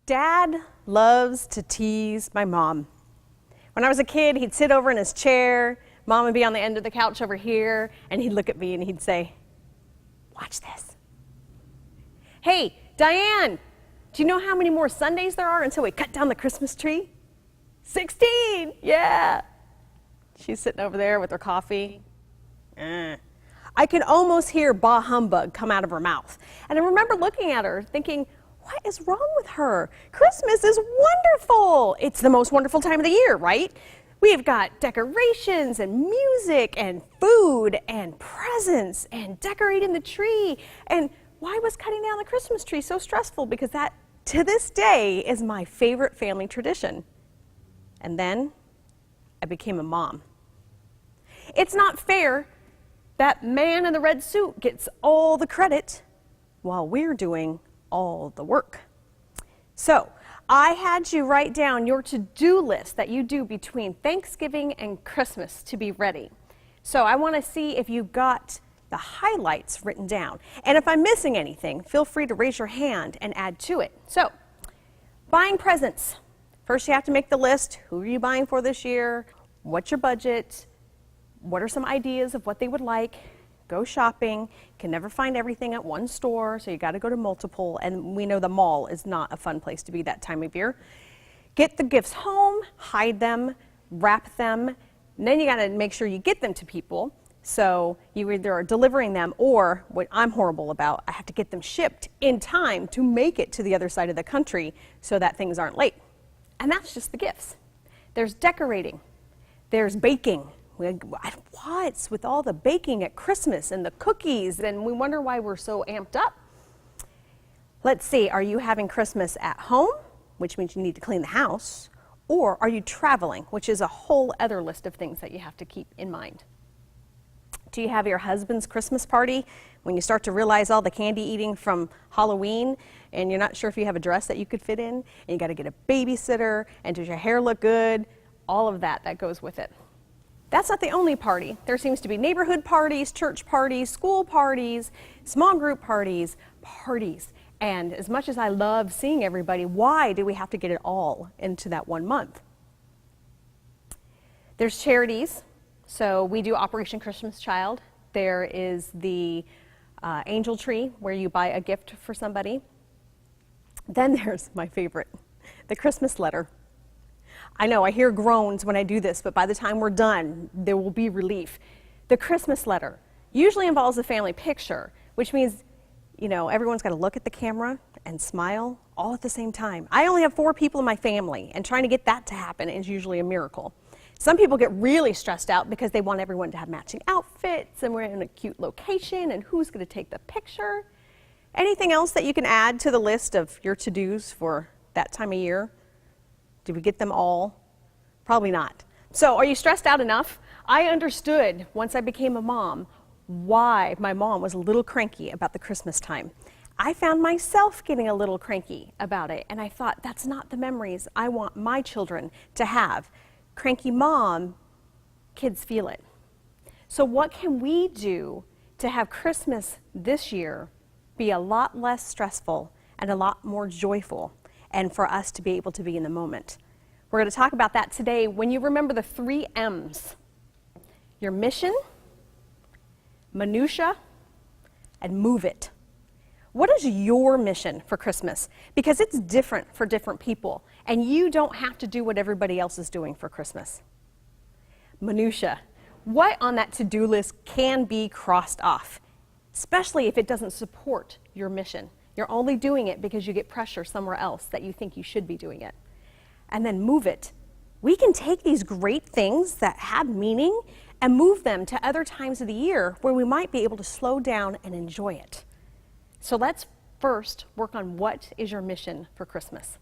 Dad loves to tease my mom. When I was a kid, he'd sit over in his chair, Mom would be on the end of the couch over here, and he'd look at me and he'd say, "Watch this. Hey, Diane, do you know how many more Sundays there are until we cut down the Christmas tree?" 16, yeah. She's sitting over there with her coffee. I could almost hear bah humbug come out of her mouth. And I remember looking at her thinking, what is wrong with her? Christmas is wonderful. It's the most wonderful time of the year, right? We've got decorations and music and food and presents and decorating the tree. And why was cutting down the Christmas tree so stressful? Because that, to this day, is my favorite family tradition. And then I became a mom. It's not fair that man in the red suit gets all the credit while we're doing all the work. So I had you write down your to-do list that you do between Thanksgiving and Christmas to be ready. So I want to see if you got the highlights written down. And if I'm missing anything, feel free to raise your hand and add to it. So, buying presents. First you have to make the list. Who are you buying for this year? What's your budget? What are some ideas of what they would like? Go shopping. Can never find everything at one store, so you got to go to multiple, and we know the mall is not a fun place to be that time of year. Get the gifts home, hide them, wrap them, and then you got to make sure you get them to people. So you either are delivering them, or what I'm horrible about, I have to get them shipped in time to make it to the other side of the country so that things aren't late. And that's just the gifts. There's decorating. There's baking. What's with all the baking at Christmas and the cookies? And we wonder why we're so amped up. Let's see, are you having Christmas at home, which means you need to clean the house, or are you traveling, which is a whole other list of things that you have to keep in mind. Do you have your husband's Christmas party when you start to realize all the candy eating from Halloween and you're not sure if you have a dress that you could fit in, and you got to get a babysitter, and does your hair look good? All of that goes with it. That's not the only party. There seems to be neighborhood parties, church parties, school parties, small group parties. And as much as I love seeing everybody, why do we have to get it all into that 1 month? There's charities. So we do Operation Christmas Child. There is the Angel Tree, where you buy a gift for somebody. Then there's my favorite, the Christmas letter. I know I hear groans when I do this, but by the time we're done, there will be relief. The Christmas letter usually involves a family picture, which means, you know, everyone's got to look at the camera and smile all at the same time. I only have 4 people in my family, and trying to get that to happen is usually a miracle. Some people get really stressed out because they want everyone to have matching outfits, and we're in a cute location, and who's going to take the picture? Anything else that you can add to the list of your to-dos for that time of year? Did we get them all? Probably not. So are you stressed out enough? I understood once I became a mom why my mom was a little cranky about the Christmas time. I found myself getting a little cranky about it, and I thought, that's not the memories I want my children to have. Cranky mom, kids feel it. So what can we do to have Christmas this year be a lot less stressful and a lot more joyful, and for us to be able to be in the moment? We're going to talk about that today when you remember the 3 M's. Your mission, minutia, and move it. What is your mission for Christmas? Because it's different for different people, and you don't have to do what everybody else is doing for Christmas. Minutia. What on that to-do list can be crossed off, especially if it doesn't support your mission? You're only doing it because you get pressure somewhere else that you think you should be doing it. And then move it. We can take these great things that have meaning and move them to other times of the year where we might be able to slow down and enjoy it. So let's first work on what is your mission for Christmas.